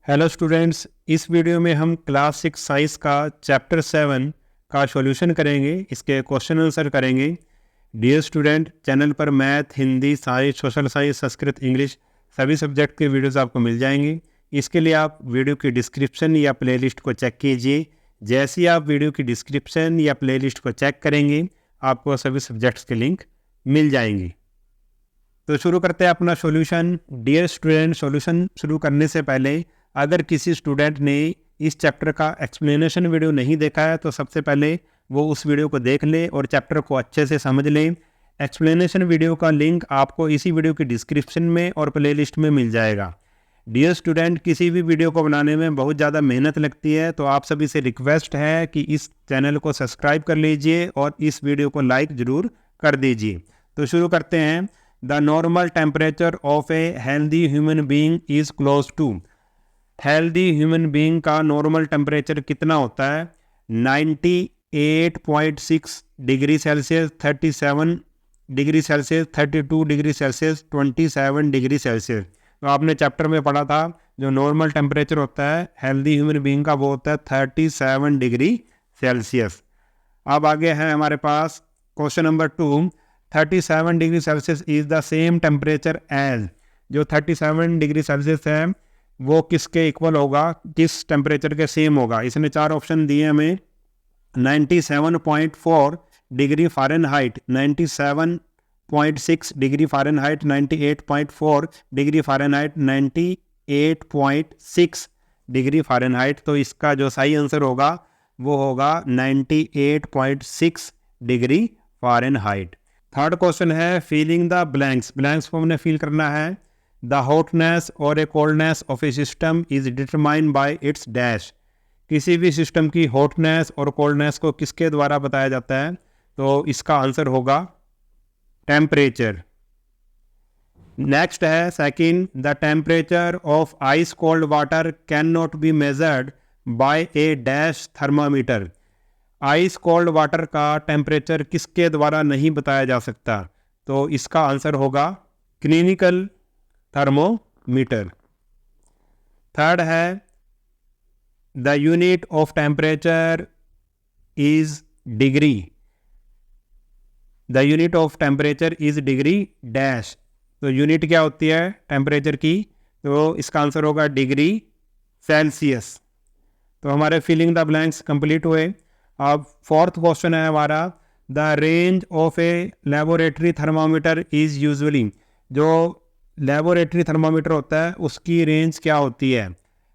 Hello students, इस video में हम क्लास 6 साइंस का चैप्टर 7 का सॉल्यूशन करेंगे। इसके क्वेश्चन आंसर करेंगे। डियर स्टूडेंट, चैनल पर math, Hindi, science, social science, Sanskrit, English सभी सब्जेक्ट के वीडियोस आपको मिल जाएंगे। इसके लिए आप वीडियो की डिस्क्रिप्शन या प्लेलिस्ट को चेक कीजिए। जैसे ही आप वीडियो की डिस्क्रिप्शन या प्लेलिस्ट को चेक करेंगे, आपको सभी सब्जेक्ट्स के लिंक मिल जाएंगे। तो शुरू करते हैं अपना सॉल्यूशन। डियर स्टूडेंट, सॉल्यूशन शुरू करने से पहले अगर किसी स्टूडेंट ने इस चैप्टर का एक्सप्लेनेशन वीडियो नहीं देखा है तो सबसे पहले वो उस वीडियो को देख ले और चैप्टर को अच्छे से समझ ले। एक्सप्लेनेशन वीडियो का लिंक आपको इसी वीडियो की डिस्क्रिप्शन में और प्लेलिस्ट में मिल जाएगा। डियर स्टूडेंट, किसी भी वीडियो को बनाने में बहुत ज़्यादा मेहनत लगती है, तो आप सभी से रिक्वेस्ट है कि इस चैनल को सब्सक्राइब कर लीजिए और इस वीडियो को लाइक ज़रूर कर दीजिए। तो शुरू करते हैं। The normal temperature of a healthy human being is close to. Healthy human being का नॉर्मल टेम्परेचर कितना होता है? 98.6 degree Celsius, 37 degree Celsius, 32 degree Celsius, 27 degree Celsius. तो आपने चैप्टर में पढ़ा था जो नॉर्मल टेम्परेचर होता है हेल्दी ह्यूमन बीइंग का वो होता है 37 डिग्री सेल्सियस। अब आगे है हमारे पास question number 2। 37 degree Celsius is the same temperature as. जो 37 डिग्री सेल्सियस है वो किसके इक्वल होगा, किस टेम्परेचर के सेम होगा? इसने 4 ऑप्शन दिए हमें। 97.4 degree Fahrenheit, 97.6 degree Fahrenheit, 98.4 degree Fahrenheit, 98.6 degree Fahrenheit. तो इसका जो सही आंसर होगा वो होगा 98.6 डिग्री फ़ारेनहाइट। थर्ड क्वेश्चन है फीलिंग द ब्लैंक्स। ब्लैंक्स को हमने फिल करना है। The hotness or a coldness of a system is determined by its dash। किसी भी सिस्टम की हॉटनेस और कोल्डनेस को किसके द्वारा बताया जाता है? तो इसका आंसर होगा टेम्परेचर। नेक्स्ट है second, the temperature of ice cold water can not be measured by A dash thermometer. Ice cold water का टेम्परेचर किसके द्वारा नहीं बताया जा सकता? तो इसका आंसर होगा क्लिनिकल थर्मोमीटर। थर्ड है the unit of temperature is degree. The unit of temperature is degree dash. तो यूनिट क्या होती है टेम्परेचर की? तो इसका आंसर होगा डिग्री सेल्सियस। तो हमारे फिलिंग द ब्लैंक्स कंप्लीट हुए। अब फोर्थ क्वेश्चन है हमारा, the range of a laboratory thermometer is usually. जो लेबोरेटरी थर्मामीटर होता है उसकी रेंज क्या होती है?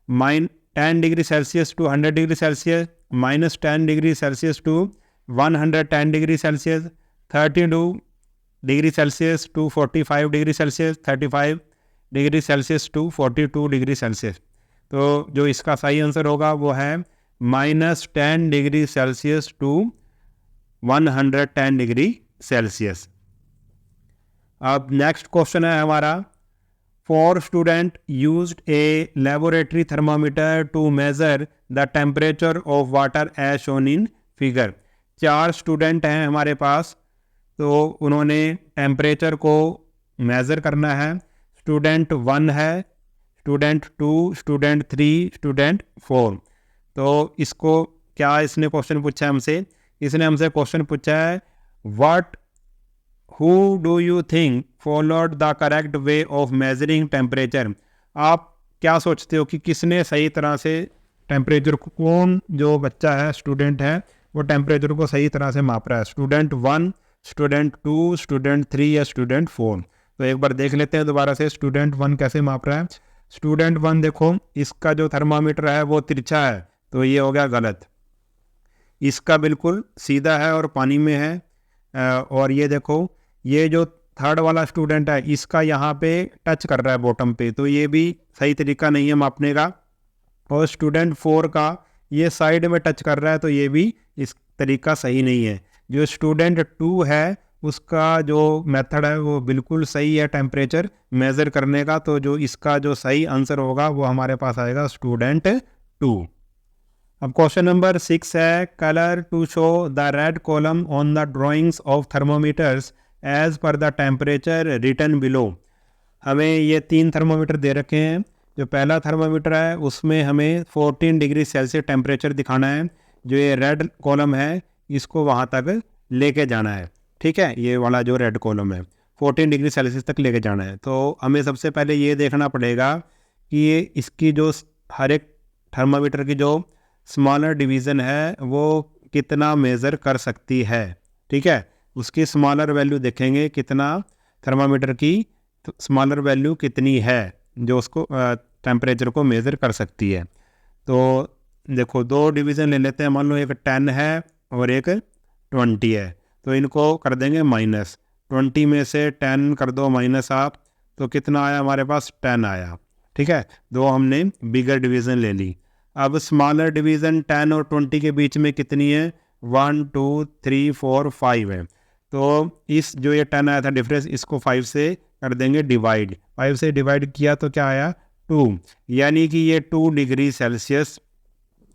-10 degree Celsius to 100 degree Celsius, -10 degree Celsius to 110 degree Celsius, 32 degree Celsius to 45 degree Celsius, 35 degree Celsius to 42 degree Celsius. तो जो इसका सही आंसर होगा वो है -10 degree Celsius to 110 degree Celsius. अब नेक्स्ट क्वेश्चन है हमारा, 4 student used a laboratory thermometer to measure the temperature of water as shown in figure. 4 student हैं हमारे पास, तो उन्होंने टेम्परेचर को मेज़र करना है। स्टूडेंट 1 है, स्टूडेंट 2, स्टूडेंट 3, स्टूडेंट 4। तो इसको क्या इसने क्वेश्चन पूछा है हमसे? इसने हमसे क्वेश्चन पूछा है what Who do you think followed the correct way of measuring temperature? आप क्या सोचते हो कि किसने सही तरह से टेम्परेचर को, कौन जो बच्चा है स्टूडेंट है वो टेम्परेचर को सही तरह से माप रहा है? स्टूडेंट 1, स्टूडेंट 2, स्टूडेंट 3 या स्टूडेंट 4? तो एक बार देख लेते हैं दोबारा से स्टूडेंट 1 कैसे माप रहा है। स्टूडेंट 1 देखो, इसका जो थर्मामीटर है वो तिरछा है, तो ये हो गया गलत। इसका बिल्कुल सीधा है और पानी में है। और ये देखो, ये जो थर्ड वाला स्टूडेंट है इसका यहाँ पे टच कर रहा है बॉटम पे, तो ये भी सही तरीका नहीं है मापने का। और स्टूडेंट 4 का ये साइड में टच कर रहा है, तो ये भी इस तरीका सही नहीं है। जो स्टूडेंट 2 है उसका जो मेथड है वो बिल्कुल सही है टेम्परेचर मेज़र करने का। तो जो इसका जो सही आंसर होगा वो हमारे पास आएगा स्टूडेंट 2। अब क्वेश्चन नंबर 6 है, colour to show the red column on the drawings of thermometers as per the temperature written below. हमें ये 3 थर्मोमीटर दे रखे हैं। जो पहला थर्मामीटर है उसमें हमें 14 डिग्री सेल्सियस टेम्परेचर दिखाना है। जो ये रेड कॉलम है इसको वहाँ तक लेके जाना है, ठीक है। ये वाला जो रेड कॉलम है 14 डिग्री सेल्सियस तक लेके जाना है। तो हमें सबसे पहले ये देखना पड़ेगा कि ये इसकी जो हर एक थर्मामीटर की जो स्मॉलर डिवीज़न है वो कितना मेज़र कर सकती है, ठीक है। उसकी स्मॉलर वैल्यू देखेंगे कितना थर्मामीटर की स्मॉलर वैल्यू कितनी है जो उसको टेम्परेचर को मेज़र कर सकती है। तो देखो दो डिवीज़न ले लेते हैं, मान लो एक 10 है और एक 20 है, तो इनको कर देंगे माइनस। 20 में से 10 कर दो माइनस आप, तो कितना आया हमारे पास 10 आया, ठीक है। दो हमने बिगर डिवीज़न ले ली। अब स्मॉलर डिवीज़न 10 और 20 के बीच में कितनी है, 1 2 3 4 5 है। तो इस जो ये 10 आया था डिफरेंस, इसको 5 से कर देंगे डिवाइड। 5 से डिवाइड किया तो क्या आया 2, यानी कि ये 2 डिग्री सेल्सियस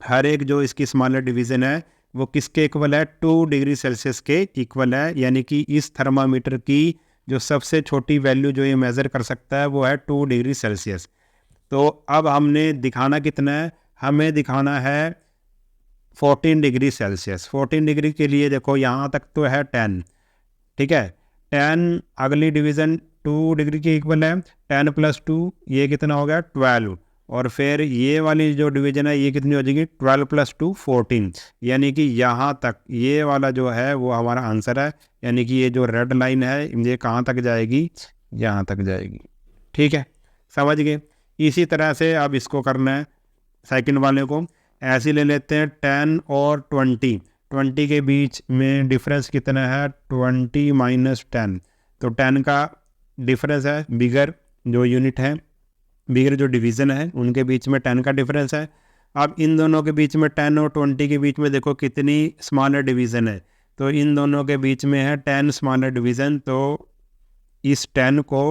हर एक जो इसकी स्मॉलर डिवीज़न है वो किसके इक्वल है, 2 डिग्री सेल्सियस के इक्वल है। यानी कि इस थर्मामीटर की जो सबसे छोटी वैल्यू जो ये मेज़र कर सकता है वो है 2 डिग्री सेल्सियस। तो अब हमने दिखाना कितना है, हमें दिखाना है 14 डिग्री सेल्सियस। 14 डिग्री के लिए देखो यहाँ तक तो है 10, ठीक है। 10 अगली डिवीज़न 2 डिग्री के इक्वल है, 10 + 2 ये कितना हो गया 12, और फिर ये वाली जो डिवीज़न है ये कितनी हो जाएगी 12 + 2 14, यानी कि यहाँ तक ये वाला जो है वो हमारा आंसर है। यानी कि ये जो रेड लाइन है ये कहाँ तक जाएगी, यहाँ तक जाएगी, ठीक है। समझ गए। इसी तरह से अब इसको करना है सेकंड वाले को, ऐसे ले लेते हैं 10 और 20 के बीच में डिफरेंस कितना है 20 - 10, तो 10 का डिफरेंस है, बिगर जो यूनिट है बिगर जो डिवीज़न है उनके बीच में 10 का डिफरेंस है। अब इन दोनों के बीच में 10 और 20 के बीच में देखो कितनी स्मॉलर डिवीज़न है, तो इन दोनों के बीच में है 10 स्मॉलर डिवीज़न। तो इस 10 को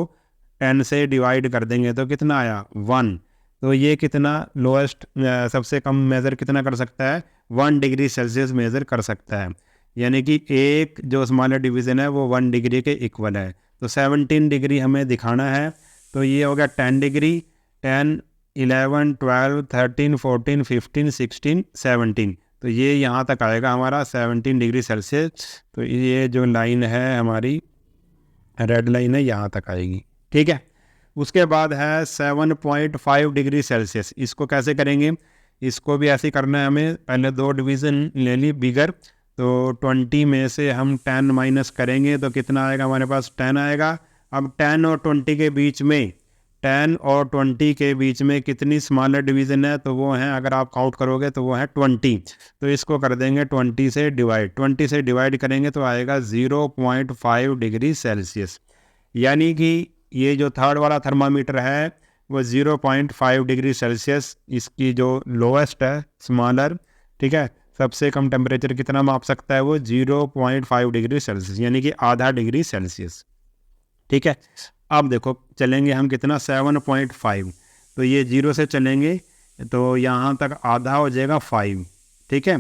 10 से डिवाइड कर देंगे तो कितना आया 1। तो ये कितना लोएस्ट सबसे कम मेज़र कितना कर सकता है 1 डिग्री सेल्सियस मेज़र कर सकता है। यानी कि एक जो स्मॉलर डिवीज़न है वो 1 डिग्री के इक्वल है। तो 17 डिग्री हमें दिखाना है, तो ये हो गया 10 डिग्री, 10 11 12 13 14 15 16 17, तो ये यहाँ तक आएगा हमारा 17 डिग्री सेल्सियस। तो ये जो लाइन है हमारी रेड लाइन है यहाँ तक आएगी, ठीक है। उसके बाद है 7.5 डिग्री सेल्सियस। इसको कैसे करेंगे, इसको भी ऐसे करना है हमें। पहले दो डिवीज़न ले ली बिगर, तो 20 में से हम 10 माइनस करेंगे तो कितना आएगा हमारे पास 10 आएगा। अब 10 और 20 के बीच में 10 और 20 के बीच में कितनी स्मॉलर डिवीज़न है, तो वो है अगर आप काउंट करोगे तो वो है 20। तो इसको कर देंगे 20 से डिवाइड, 20 से डिवाइड करेंगे तो आएगा 0.5 डिग्री सेल्सियस। यानी कि ये जो थर्ड वाला थर्मामीटर है वो 0.5 डिग्री सेल्सियस इसकी जो लोएस्ट है स्मॉलर, ठीक है। सबसे कम टेम्परेचर कितना माप सकता है वो 0.5 डिग्री सेल्सियस, यानी कि आधा डिग्री सेल्सियस, ठीक है। अब देखो चलेंगे हम कितना 7.5, तो ये 0 से चलेंगे तो यहाँ तक आधा हो जाएगा 5, ठीक है।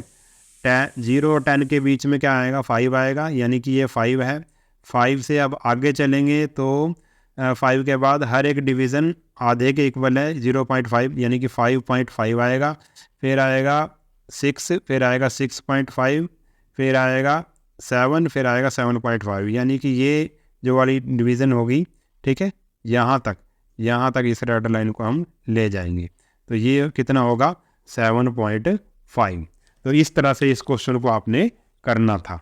0 और 10 के बीच में क्या आएगा 5 आएगा, यानी कि ये 5 है। 5 से अब आगे चलेंगे तो 5 के बाद हर एक डिवीज़न आधे के इक्वल है 0.5, यानी कि 5.5 आएगा। फिर आएगा 6, फिर आएगा 6.5, फिर आएगा 7, फिर आएगा 7.5, यानी कि ये जो वाली डिवीज़न होगी, ठीक है, यहाँ तक इस रेड लाइन को हम ले जाएंगे। तो ये कितना होगा 7.5। तो इस तरह से इस क्वेश्चन को आपने करना था।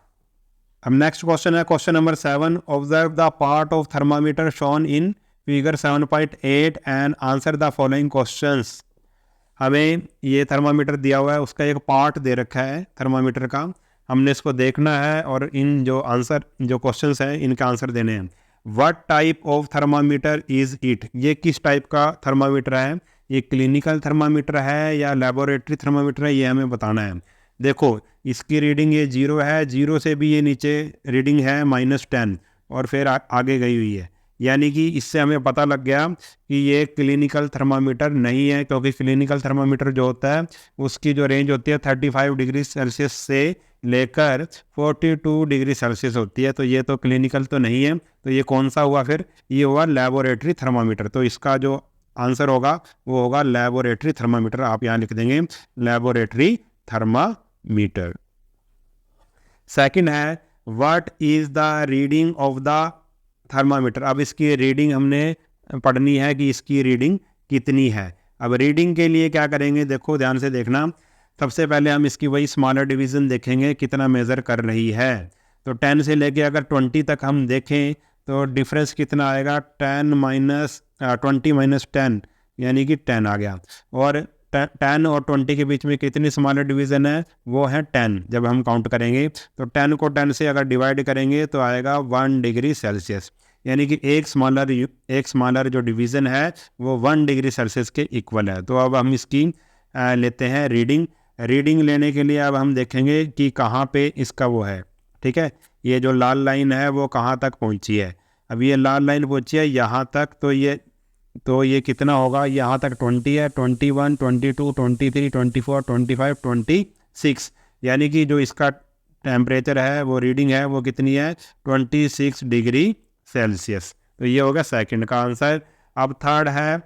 अब नेक्स्ट क्वेश्चन है question number 7। Observe the part of thermometer shown in figure 7.8 and answer the following questions. हमें ये थर्मामीटर दिया हुआ है, उसका एक पार्ट दे रखा है थर्मामीटर का, हमने इसको देखना है और इन जो क्वेश्चंस हैं इनका आंसर देने हैं। What type of thermometer is it, ये किस टाइप का थर्मामीटर है, ये क्लिनिकल थर्मामीटर है या लेबोरेटरी थर्मामीटर है, ये हमें बताना है। देखो इसकी रीडिंग ये 0 है, 0 से भी ये नीचे रीडिंग है -10 और फिर आगे गई हुई है, यानी कि इससे हमें पता लग गया कि ये क्लिनिकल थर्मामीटर नहीं है, क्योंकि क्लिनिकल थर्मामीटर जो होता है उसकी जो रेंज होती है 35 डिग्री सेल्सियस से लेकर 42 डिग्री सेल्सियस होती है। तो ये तो क्लिनिकल तो नहीं है, तो ये कौन सा हुआ फिर, ये हुआ लेबोरेटरी थर्मामीटर। तो इसका जो आंसर होगा वो होगा लेबोरेटरी थर्मामीटर। आप यहाँ लिख देंगे लेबोरेटरी थर्मामीटर। सेकंड है what is the reading of the thermometer. अब इसकी रीडिंग हमने पढ़नी है कि इसकी रीडिंग कितनी है। अब रीडिंग के लिए क्या करेंगे, देखो ध्यान से देखना। सबसे पहले हम इसकी वही स्मॉलर डिवीज़न देखेंगे कितना मेज़र कर रही है। तो 10 से लेके अगर 20 तक हम देखें तो डिफरेंस कितना आएगा, 20 माइनस 10 यानी कि 10 आ गया। और 10 और 20 के बीच में कितनी स्मॉलर डिवीज़न है, वो है 10। जब हम काउंट करेंगे तो 10 को 10 से अगर डिवाइड करेंगे तो आएगा 1 डिग्री सेल्सियस, यानी कि एक स्मॉलर जो डिवीज़न है वो 1 डिग्री सेल्सियस के इक्वल है। तो अब हम इसकी लेते हैं रीडिंग लेने के लिए अब हम देखेंगे कि कहाँ पे इसका वो है। ठीक है, ये जो लाल लाइन है वो कहाँ तक पहुँची है। अब ये लाल लाइन पहुँची है यहाँ तक, तो ये कितना होगा, यहाँ तक 20 है, 21, 22, 23, 24, 25, 26, यानी कि जो इसका टेम्परेचर है वो रीडिंग है वो कितनी है, 26 डिग्री सेल्सियस। तो ये होगा सेकंड का आंसर। अब थर्ड है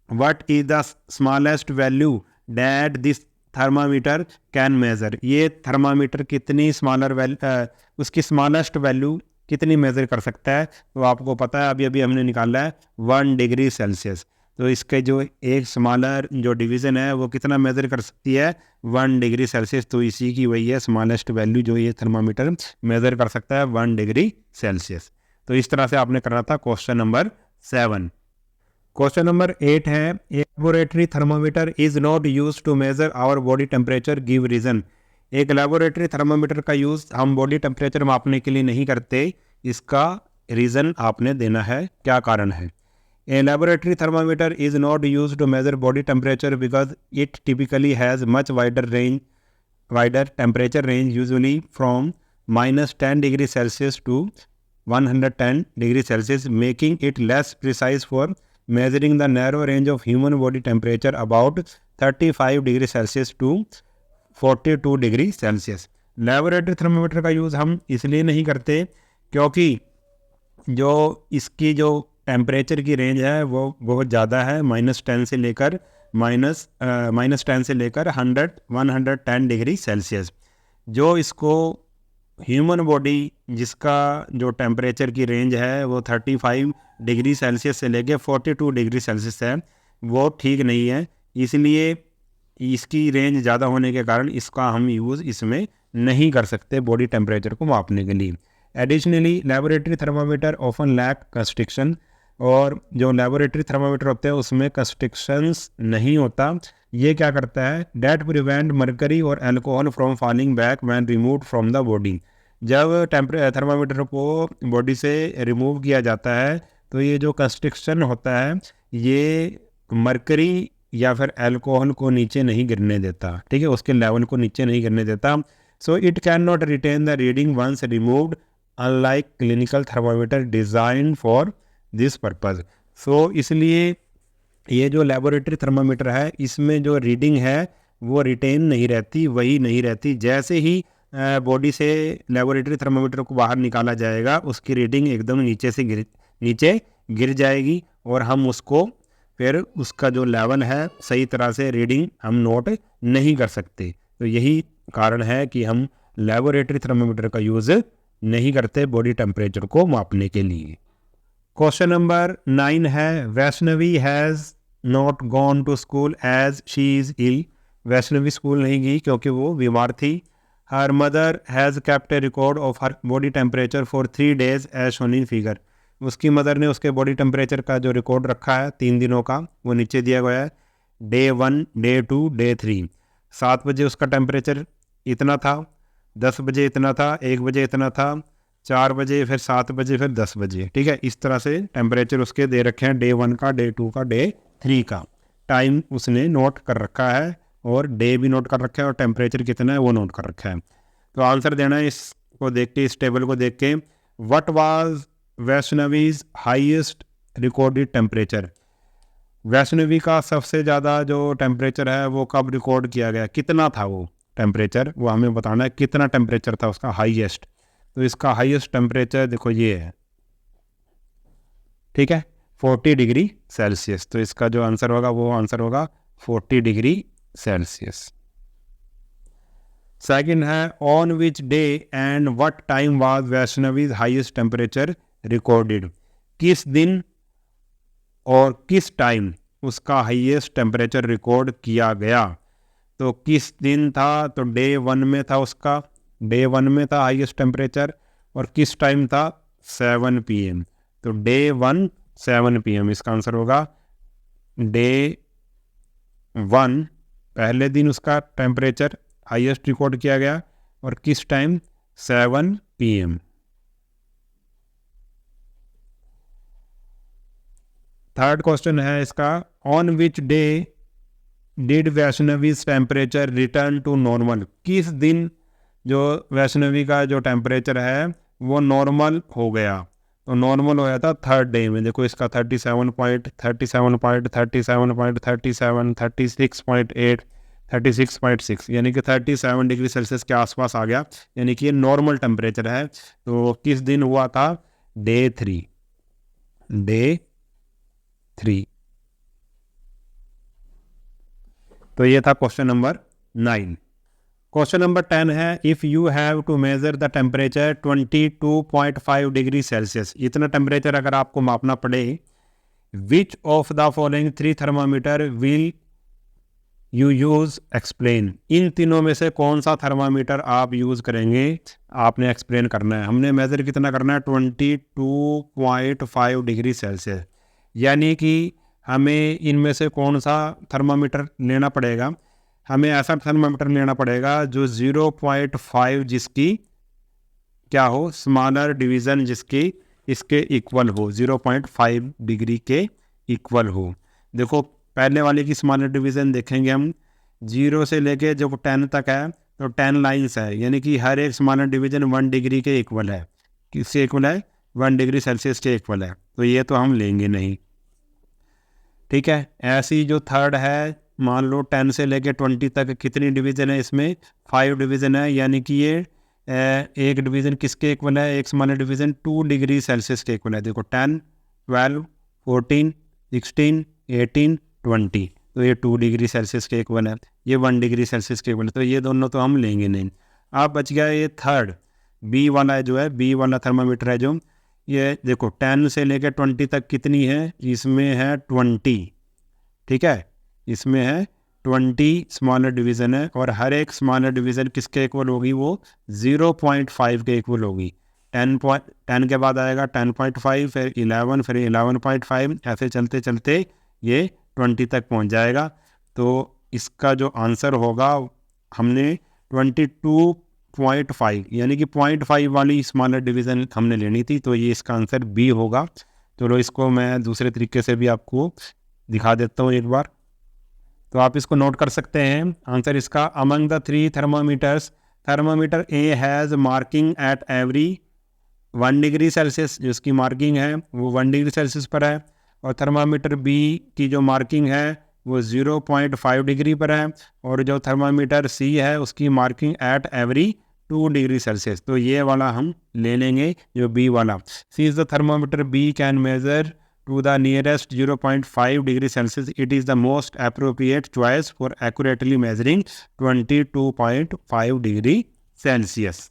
what is the smallest value that this thermometer can measure. ये थर्मामीटर कितनी उसकी स्मॉलेस्ट वैल्यू कितनी मेज़र कर सकता है। तो आपको पता है अभी अभी हमने निकाला है 1 डिग्री सेल्सियस। तो इसके जो एक स्मॉलर जो डिवीज़न है वो कितना मेज़र कर सकती है, 1 डिग्री सेल्सियस। तो इसी की वही है स्मॉलेस्ट वैल्यू जो ये थर्मामीटर मेज़र कर सकता है, 1 डिग्री सेल्सियस। तो इस तरह से आपने करना था क्वेश्चन नंबर 7। क्वेश्चन नंबर 8 है laboratory thermometer is not use to measure our body temperature, give reason. एक लेबोरेटरी थर्मामीटर का यूज़ हम बॉडी टेम्परेचर मापने के लिए नहीं करते, इसका रीज़न आपने देना है, क्या कारण है। A laboratory thermometer is not use to measure body temperature because it typically has much wider temperature range usually from -10 degree Celsius to 110 degree Celsius, making it less precise for measuring the narrow range of human body temperature about 35 degree Celsius to 42 degree Celsius. Laboratory thermometer का use हम इसलिए नहीं करते क्योंकि जो इसकी जो temperature की रेंज है वो बहुत ज़्यादा है, -10 से लेकर 110 डिग्री सेल्सियस। जो इसको ह्यूमन बॉडी जिसका जो टेम्परेचर की रेंज है वो 35 डिग्री सेल्सियस से लेके 42 डिग्री सेल्सियस है, वो ठीक नहीं है। इसलिए इसकी रेंज ज़्यादा होने के कारण इसका हम यूज़ इसमें नहीं कर सकते बॉडी टेम्परेचर को मापने के लिए। Additionally laboratory thermometer often lack constriction, और जो लेबोरेटरी थर्मामीटर होते हैं उसमें कंस्ट्रिक्शंस नहीं होता। ये क्या करता है, डैट प्रिवेंट मरकरी और alcohol from falling back when removed from the body. जब थर्मामीटर को बॉडी से रिमूव किया जाता है तो ये जो कंस्ट्रिक्शन होता है ये मरकरी या फिर अल्कोहल को नीचे नहीं गिरने देता, ठीक है, उसके लेवल को नीचे नहीं गिरने देता। So it can not retain the reading once removed, unlike clinical thermometer design for this purpose. So इसलिए ये जो लेबोरेटरी थर्मामीटर है इसमें जो रीडिंग है वो रिटेन नहीं रहती, वही नहीं रहती। जैसे ही बॉडी से लेबोरेटरी थर्मामीटर को बाहर निकाला जाएगा उसकी रीडिंग एकदम नीचे गिर जाएगी और हम उसको फिर उसका जो लेवल है सही तरह से रीडिंग हम नोट नहीं कर सकते। तो यही कारण है कि हम लेबोरेटरी थर्मामीटर का यूज़ नहीं करते बॉडी टेम्परेचर को मापने के लिए। क्वेश्चन नंबर 9 है Vaishnavi has not gone to school as she is ill. Vaishnavi school नहीं गई क्योंकि वो बीमार थी। Her mother has kept a record of her body temperature for 3 days as shown in figure. उसकी मदर ने उसके बॉडी टेम्परेचर का जो रिकॉर्ड रखा है 3 दिनों का, वो नीचे दिया गया है। Day 1, day 2, day 3। 7 बजे उसका टेम्परेचर इतना था, 10 बजे इतना था, 1 बजे इतना था, 4 बजे, फिर 7 बजे, फिर 10 बजे, ठीक है। इस तरह से टेम्परेचर उसके दे रखे हैं, डे 1 का, डे 2 का, डे 3 का। टाइम उसने नोट कर रखा है और डे भी नोट कर रखा है और टेम्परेचर कितना है वो नोट कर रखा है। तो आंसर देना है इसको देख के, इस टेबल को देख के। What was Vaishnavi's highest recorded temperature. Vaishnavi का सबसे ज़्यादा जो टेम्परेचर है वो कब रिकॉर्ड किया गया, कितना था वो टेम्परेचर, वो हमें बताना है कितना टेम्परेचर था उसका हाईएस्ट। तो इसका हाईएस्ट टेम्परेचर देखो ये है, ठीक है, 40 डिग्री सेल्सियस। तो इसका जो आंसर होगा वो आंसर होगा 40 डिग्री सेल्सियस। सेकंड है on which day and what time was Vaishnavi's highest temperature recorded. किस दिन और किस टाइम उसका हाईएस्ट टेम्परेचर रिकॉर्ड किया गया। तो किस दिन था, तो डे 1 में था, उसका डे 1 में था हाईएस्ट टेम्परेचर, और किस टाइम था 7 PM। तो डे 1 7 PM इसका आंसर होगा। डे 1 पहले दिन उसका टेम्परेचर हाईएस्ट रिकॉर्ड किया गया, और किस टाइम 7 PM। थर्ड क्वेश्चन है इसका, on which day did Vaishnavi's temperature return to normal. किस दिन जो वैष्णवी का जो टेम्परेचर है वो नॉर्मल हो गया। तो नॉर्मल हो गया था थर्ड डे में। देखो इसका 37.37.37 37.37 36.8 36.6 यानी कि 37 डिग्री सेल्सियस के आसपास आ गया, यानी कि ये नॉर्मल टेम्परेचर है। तो किस दिन हुआ था, डे 3। तो ये था क्वेश्चन नंबर 9। क्वेश्चन नंबर 10 है, if you have to measure the temperature 22.5 degree Celsius. इतना टेम्परेचर अगर आपको मापना पड़े, which of the following 3 thermometer will you use explain. इन तीनों में से कौन सा थर्मामीटर आप यूज़ करेंगे, आपने एक्सप्लेन करना है। हमने मेज़र कितना करना है, 22.5 डिग्री सेल्सियस, यानी कि हमें इनमें से कौन सा थर्मामीटर लेना पड़ेगा। हमें ऐसा थर्मामीटर लेना पड़ेगा जो 0.5 जिसकी क्या हो, स्मॉलर डिवीज़न जिसकी इसके इक्वल हो, 0.5 डिग्री के इक्वल हो। देखो पहले वाले की स्मॉलर डिवीज़न देखेंगे हम, 0 से लेके जब 10 तक है तो 10 लाइन्स है, यानी कि हर एक स्मॉलर डिवीज़न 1 डिग्री के इक्वल है। किसके इक्वल है, 1 डिग्री सेल्सियस के इक्वल है। तो ये तो हम लेंगे नहीं, ठीक है। ऐसी जो थर्ड है, मान लो 10 से लेके 20 तक कितनी डिवीज़न है, इसमें 5 डिवीज़न है, यानी कि ये एक डिवीज़न किसके इक्वल है, एक स्मॉलर डिवीज़न 2 डिग्री सेल्सियस के इक्वल है। देखो 10 12 14 16 18 20, तो ये 2 डिग्री सेल्सियस के इक्वल है, ये 1 डिग्री सेल्सियस के इक्वल है। तो ये दोनों तो हम लेंगे नहीं। अब बच गया ये थर्ड बी वाला जो है, बी वाला थर्मामीटर है जो, ये देखो 10 से लेकर 20 तक कितनी है, इसमें है 20, ठीक है, इसमें है 20 स्मॉलर डिवीज़न है, और हर एक स्मॉलर डिवीज़न किसके इक्वल होगी, वो 0.5 के इक्वल होगी। 10 के बाद आएगा 10.5, फिर 11, फिर 11.5, ऐसे चलते चलते ये 20 तक पहुंच जाएगा। तो इसका जो आंसर होगा, हमने 22.5 यानी कि 0.5 वाली स्मॉलर डिवीज़न हमने लेनी थी, तो ये इसका आंसर बी होगा। चलो इसको मैं दूसरे तरीके से भी आपको दिखा देता हूँ एक बार, तो आप इसको नोट कर सकते हैं। आंसर इसका, among the 3 thermometers, thermometer A has marking at every 1 degree Celsius, जिसकी मार्किंग है वो 1 डिग्री सेल्सियस पर है, और थर्मामीटर बी की जो मार्किंग है वो 0.5 डिग्री पर है, और जो थर्मामीटर सी है उसकी marking at every 2 degree Celsius. तो ये वाला हम ले लेंगे, जो बी वाला। C is the thermometer B can measure to the nearest 0.5 degree Celsius. It is the most appropriate choice for accurately measuring 22.5 degree Celsius.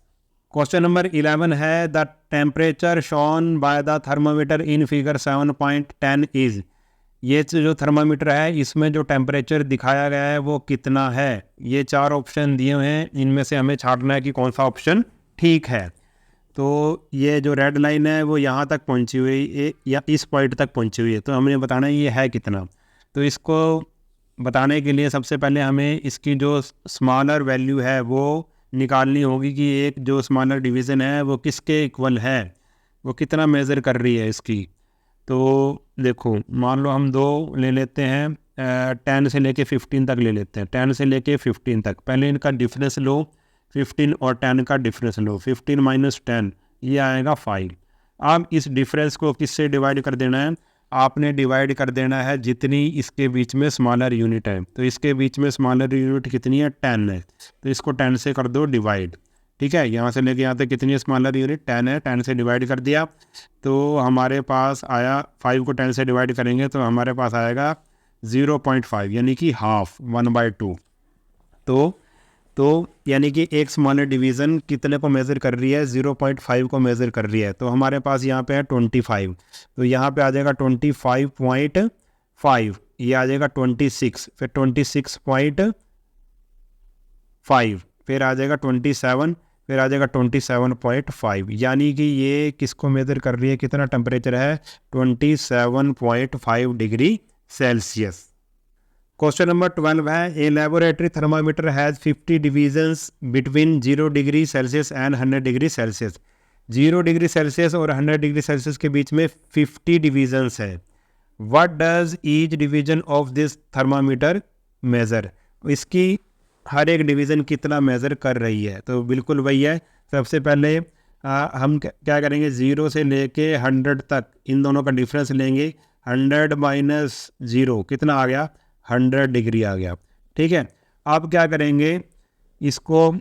Question number 11 है, the temperature shown by the thermometer in figure 7.10 is. ये जो thermometer है इसमें जो temperature दिखाया गया है वो कितना है। ये 4 ऑप्शन दिए हुए हैं, इनमें से हमें छांटना है कि कौन सा ऑप्शन ठीक है। तो ये जो रेड लाइन है वो यहाँ तक पहुँची हुई है, या इस पॉइंट तक पहुँची हुई है, तो हमने बताना है ये है कितना। तो इसको बताने के लिए सबसे पहले हमें इसकी जो स्मॉलर वैल्यू है वो निकालनी होगी, कि एक जो स्मॉलर डिवीज़न है वो किसके इक्वल है, वो कितना मेज़र कर रही है इसकी। तो देखो मान लो हम 2 ले लेते हैं, 10 से लेके 15 तक ले लेते हैं, 10 से लेके 15 तक। पहले इनका डिफरेंस लो, 15 और 10 का डिफरेंस लो, 15 माइनस 10 ये आएगा 5। अब इस डिफरेंस को किससे डिवाइड कर देना है, आपने डिवाइड कर देना है जितनी इसके बीच में स्मॉलर यूनिट है। तो इसके बीच में स्मॉलर यूनिट कितनी है, 10 है, तो इसको 10 से कर दो डिवाइड, ठीक है, यहाँ से लेके यहाँ तक कितनी स्मॉलर यूनिट 10 है, 10 से डिवाइड कर दिया तो हमारे पास आया 5 को 10 से डिवाइड करेंगे तो हमारे पास आएगा 0.5 यानी कि हाफ 1/2। तो यानी कि एक स्मॉलर डिवीज़न कितने को मेज़र कर रही है, 0.5 को मेज़र कर रही है। तो हमारे पास यहाँ पे है 25, तो यहाँ पे आ जाएगा 25.5, ये आ जाएगा 26, फिर 26.5, फिर आ जाएगा 27, फिर आ जाएगा 27.5, यानी कि ये किसको मेज़र कर रही है, कितना टेम्परेचर है, 27.5 डिग्री सेल्सियस। क्वेश्चन नंबर 12 है, a laboratory thermometer has 50 divisions between 0 degree Celsius and 100 degree Celsius. 0 degree Celsius और 100 डिग्री सेल्सियस के बीच में 50 डिवीजन्स है। What does each division of this thermometer measure, इसकी हर एक डिवीज़न कितना मेज़र कर रही है। तो बिल्कुल वही है, सबसे पहले हम क्या करेंगे, 0 से लेके 100 तक इन दोनों का डिफरेंस लेंगे। 100 माइनस 0 कितना आ गया, 100 डिग्री आ गया। ठीक है, अब क्या करेंगे, इसको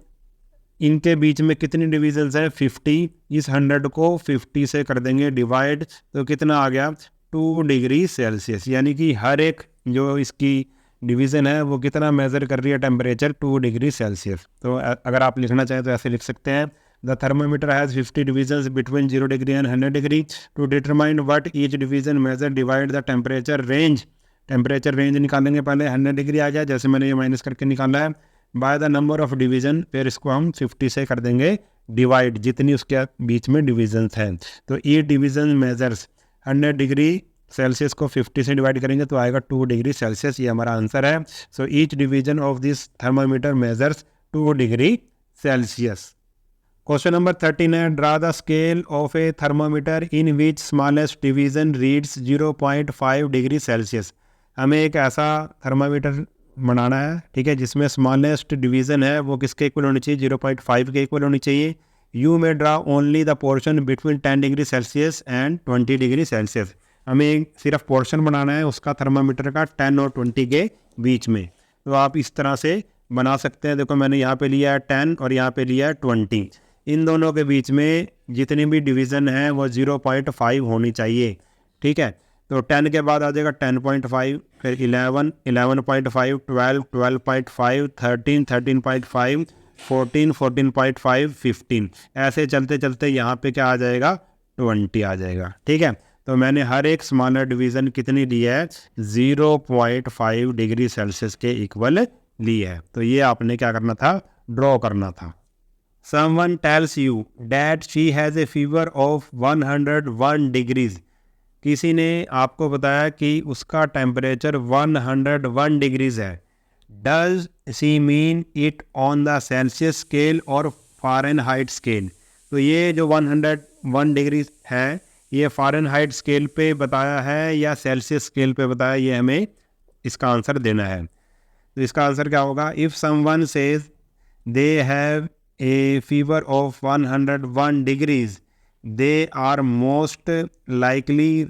इनके बीच में कितनी डिवीजन्स है, 50, इस 100 को 50 से कर देंगे डिवाइड, तो कितना आ गया, 2 डिग्री सेल्सियस, यानी कि हर एक जो इसकी डिवीज़न है वो कितना मेज़र कर रही है, टेम्परेचर 2 डिग्री सेल्सियस। तो अगर आप लिखना चाहें तो ऐसे लिख सकते हैं, the thermometer has 50 divisions between 0 degree and 100 degree. To determine what each division measure divide the temperature range. Temperature range निकालेंगे, पहले 100 डिग्री आ गया, जैसे मैंने ये माइनस करके निकाला है, by the number of division, फिर इसको हम 50 से कर देंगे डिवाइड, जितनी उसके बीच में डिवीजन्स हैं। तो each division measures 100 degree Celsius को 50 से डिवाइड करेंगे तो आएगा 2 डिग्री सेल्सियस, ये हमारा आंसर है। So each division of this thermometer measures 2 degree Celsius. Question number 13 है, draw the scale of A thermometer in which smallest division reads 0.5 degree Celsius. हमें एक ऐसा थर्मामीटर बनाना है, ठीक है, जिसमें स्मॉलेस्ट डिवीज़न है वो किसके इक्वल होनी चाहिए, 0.5 के इक्वल होनी चाहिए। यू में draw only the portion between 10 degree Celsius and 20 degree Celsius. हमें सिर्फ पोर्शन बनाना है उसका थर्मामीटर का 10 और 20 के बीच में। तो आप इस तरह से बना सकते हैं, देखो मैंने यहाँ पे लिया है 10 और यहाँ पे लिया है 20, इन दोनों के बीच में जितनी भी डिवीज़न है वो 0.5 होनी चाहिए। ठीक है, तो 10 के बाद आ जाएगा 10.5, फिर 11, 11.5, 12, 12.5, 13, 13.5, 14, 14.5, 15, ऐसे चलते चलते यहाँ पे क्या आ जाएगा, 20 आ जाएगा। ठीक है, तो मैंने हर एक स्मॉलर डिवीज़न कितनी ली है, 0.5 डिग्री सेल्सियस के इक्वल ली है। तो ये आपने क्या करना था, ड्रॉ करना था। Someone tells you that she has a fever of 101 degrees. किसी ने आपको बताया कि उसका टेम्परेचर 101 डिग्रीज है। Does she mean it on the Celsius scale और Fahrenheit scale? तो ये जो 101 डिग्री है ये फ़ारेनहाइट स्केल पे बताया है या सेल्सियस स्केल पे बताया, ये हमें इसका आंसर देना है। तो इसका आंसर क्या होगा, if someone says they have a fever of 101 degrees they are most likely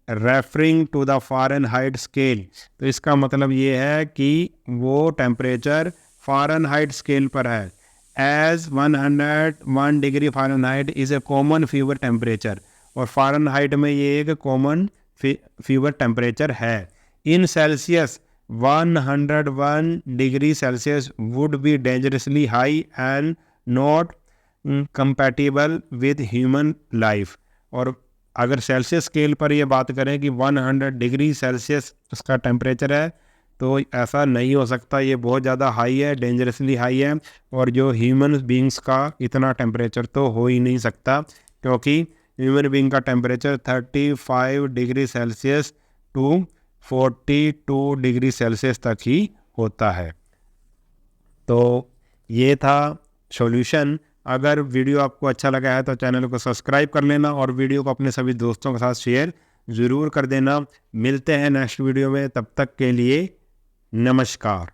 referring to the Fahrenheit scale. तो इसका मतलब ये है कि वो टेम्परेचर फ़ारेनहाइट स्केल पर है। As 101 degree Fahrenheit is a common fever temperature, और फ़ारेनहाइट में ये एक कॉमन फीवर टेम्परेचर है। In Celsius 101 degree Celsius would be dangerously high and not compatible with human life. और अगर सेल्सियस स्केल पर ये बात करें कि 100 डिग्री सेल्सियस उसका टेम्परेचर है तो ऐसा नहीं हो सकता, ये बहुत ज़्यादा हाई है, डेंजरसली हाई है, और जो ह्यूमन बींग्स का इतना टेम्परेचर तो हो ही नहीं सकता, क्योंकि ह्यूमन बींग का temperature 35 degree Celsius to 42 degree Celsius तक ही होता है। तो ये था सॉल्यूशन। अगर वीडियो आपको अच्छा लगा है तो चैनल को सब्सक्राइब कर लेना और वीडियो को अपने सभी दोस्तों के साथ शेयर ज़रूर कर देना। मिलते हैं नेक्स्ट वीडियो में, तब तक के लिए नमस्कार।